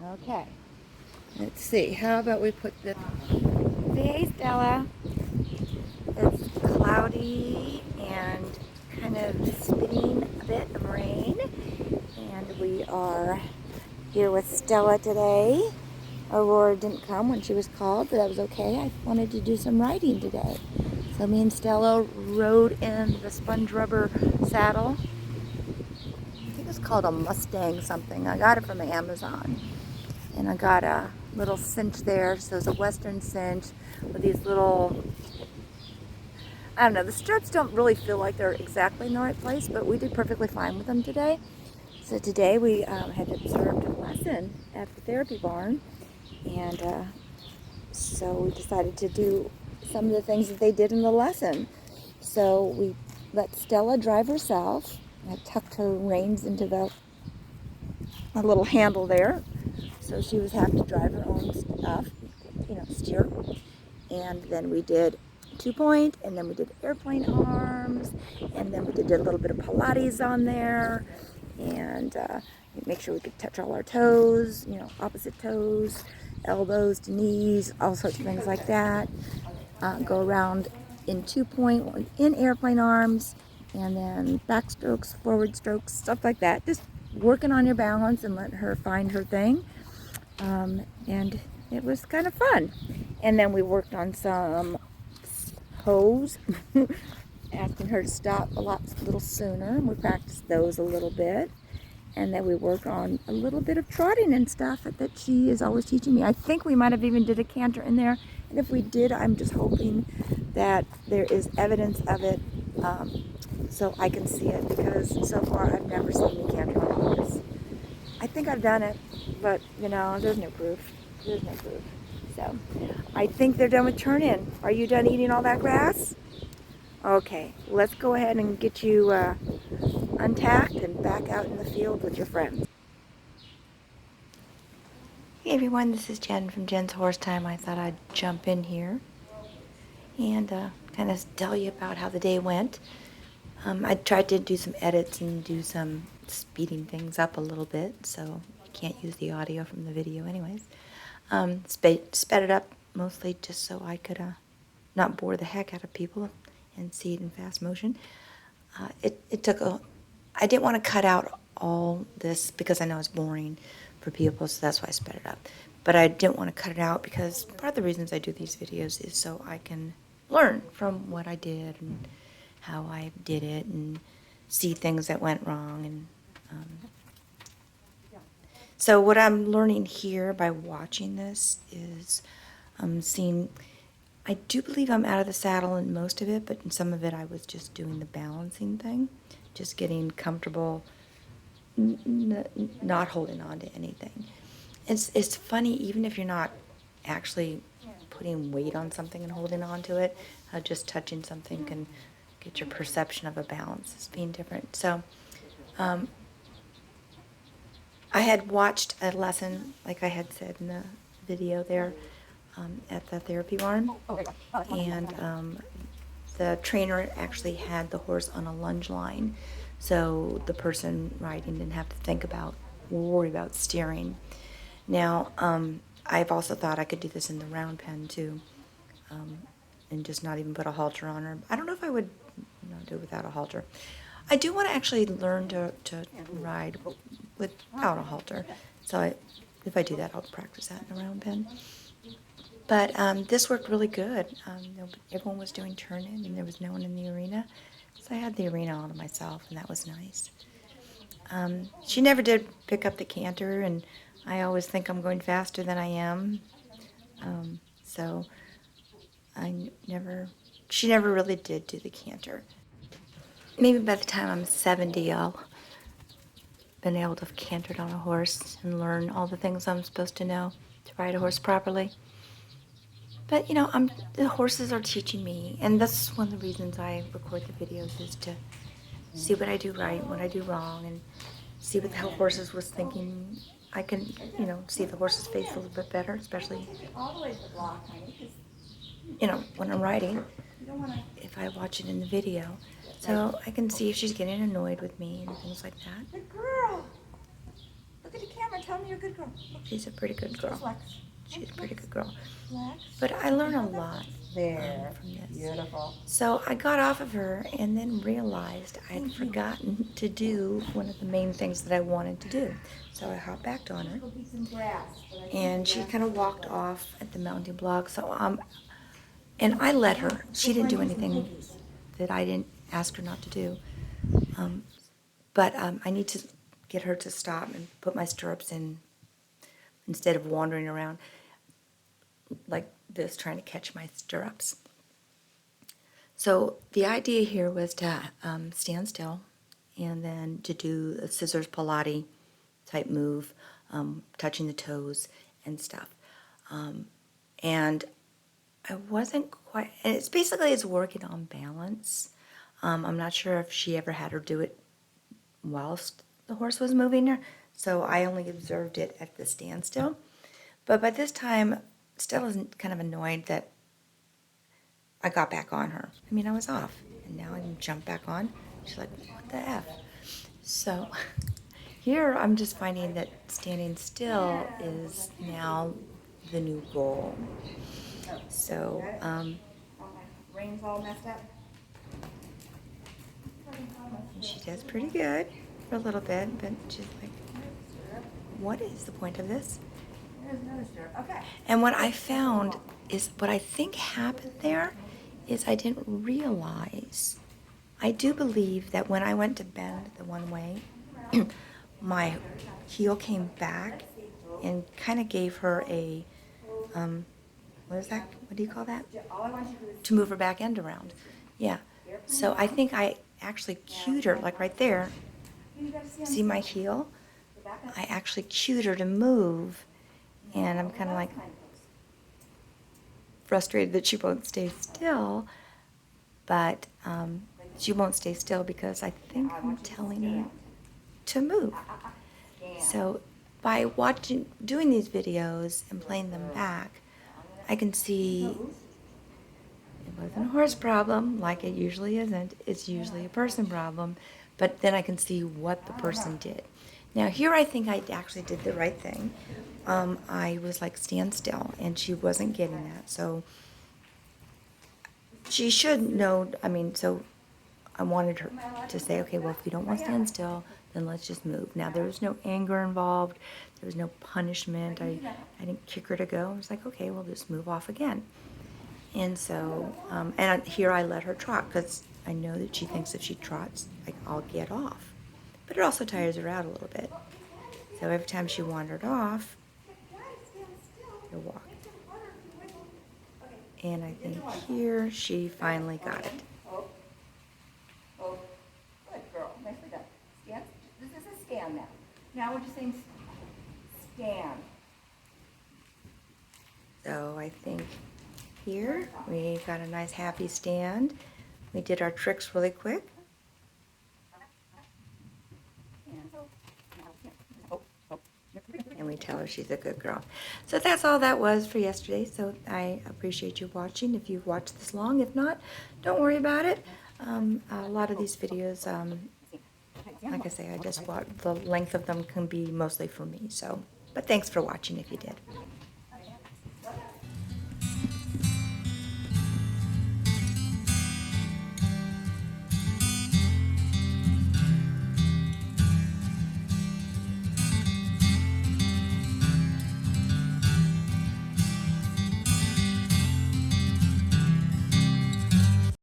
Okay. Let's see. How about we put this... Hey, Stella. It's cloudy and kind of spitting a bit of rain. And we are here with Stella today. Aurora didn't come when she was called, but that was okay. I wanted to do some riding today. So me and Stella rode in the sponge rubber saddle. I think it's called a Mustang something. I got it from Amazon. And I got a little cinch there. So it's a Western cinch with these little, I don't know, the straps don't really feel like they're exactly in the right place, but we did perfectly fine with them today. So today we had observed a lesson at the therapy barn, and so we decided to do some of the things that they did in the lesson. So we let Stella drive herself. I tucked her reins into the little handle there, so she was have to drive her own stuff, steer. And then we did 2-point, and then we did airplane arms, and then we did a little bit of Pilates on there, and make sure we could touch all our toes, opposite toes, elbows to knees, all sorts of things like that. Go around in 2-point, in airplane arms, and then back strokes, forward strokes, stuff like that. Just working on your balance and letting her find her thing. And it was kind of fun. And then we worked on some hose, asking her to stop a little sooner. We practiced those a little bit. And then we worked on a little bit of trotting and stuff that she is always teaching me. I think we might have even did a canter in there. And if we did, I'm just hoping that there is evidence of it, so I can see it, because so far I've never seen me canter on a horse. I think I've done it, but there's no proof. There's no proof. So I think they're done with turn-in. Are you done eating all that grass? Okay, let's go ahead and get you untacked and back out in the field with your friends. Hey everyone, this is Jen from Jen's Horse Time. I thought I'd jump in here and kind of tell you about how the day went. I tried to do some edits and do some speeding things up a little bit, so you can't use the audio from the video anyways. Sped it up mostly just so I could not bore the heck out of people and see it in fast motion. It took I didn't want to cut out all this because I know it's boring for people, so that's why I sped it up. But I didn't want to cut it out because part of the reasons I do these videos is so I can learn from what I did and how I did it and see things that went wrong. And so what I'm learning here by watching this is seeing, I do believe I'm out of the saddle in most of it, but in some of it I was just doing the balancing thing, just getting comfortable, not holding on to anything. It's funny, even if you're not actually putting weight on something and holding on to it, just touching something can get your perception of a balance as being different. So I had watched a lesson, like I had said in the video there, at the therapy barn, and the trainer actually had the horse on a lunge line, so the person riding didn't have to worry about steering. Now, I've also thought I could do this in the round pen too, and just not even put a halter on her. I don't know if I would do it without a halter. I do want to actually learn to ride without a halter, so if I do that, I'll practice that in the round pen. But this worked really good. Everyone was doing turn-in, and there was no one in the arena, so I had the arena all to myself, and that was nice. She never did pick up the canter, and I always think I'm going faster than I am. So she never really did do the canter. Maybe by the time I'm 70, I'll been able to have cantered on a horse and learn all the things I'm supposed to know to ride a horse properly. But the horses are teaching me, and that's one of the reasons I record the videos, is to see what I do right and what I do wrong, and see what the horses was thinking. I can, see the horse's face a little bit better, especially, when I'm riding, if I watch it in the video. So I can see if she's getting annoyed with me and things like that. Good girl. at the camera. Tell me you're a good girl. Look. She's a pretty good girl. Flex. She's a pretty good girl. Flex. But I learn a lot There. from this. Beautiful. So I got off of her and then realized I'd Thank you. forgotten to do one of the main things that I wanted to do. So I hopped back on her, Go get some grass, and she kind of walked off at the mounting block. So and I let her. She didn't do anything that I didn't ask her not to do. But I need to get her to stop and put my stirrups in instead of wandering around like this trying to catch my stirrups. So the idea here was to stand still and then to do a scissors Pilates type move, touching the toes and stuff. And I wasn't quite, and it's basically it's working on balance. I'm not sure if she ever had her do it whilst the horse was moving her, so I only observed it at the standstill. But by this time, Stella's kind of annoyed that I got back on her. I mean, I was off, and now I can jump back on. She's like, what the F? So here I'm just finding that standing still is now the new goal. So, Brain's all messed up. she does pretty good for a little bit, but she's like, what is the point of this? There's another stirrup. Okay. And what I found is, what I think happened there is I didn't realize. I do believe that when I went to bend the one way, my heel came back and kind of gave her a, what is that? What do you call that? To move her back end around. Yeah. So I think I actually cued her, like right there. See my heel? I actually cued her to move, and I'm kind of like frustrated that she won't stay still, but she won't stay still because I think I'm telling her to move. So by doing these videos and playing them back, I can see it wasn't a horse problem, like it usually isn't. It's usually a person problem, but then I can see what the person did. Now here I think I actually did the right thing. I was like, stand still, and she wasn't getting that, so she should know. I mean, so I wanted her to say, okay, well, if you don't want to stand still, then let's just move. Now, there was no anger involved. There was no punishment. I didn't kick her to go. I was like, okay, we'll just move off again. And so, and here I let her trot because I know that she thinks if she trots, like, I'll get off. But it also tires her out a little bit. So every time she wandered off, she'll walk. And I think here she finally got it. Oh, good girl. Nicely done. Stand. This is a stand now. Now we're just saying stand. So I think here we got a nice happy stand. We did our tricks really quick. And we tell her she's a good girl. So that's all that was for yesterday. So I appreciate you watching if you've watched this long. If not, don't worry about it. A lot of these videos, like I say, I just watch, the length of them can be mostly for me. So, but thanks for watching if you did.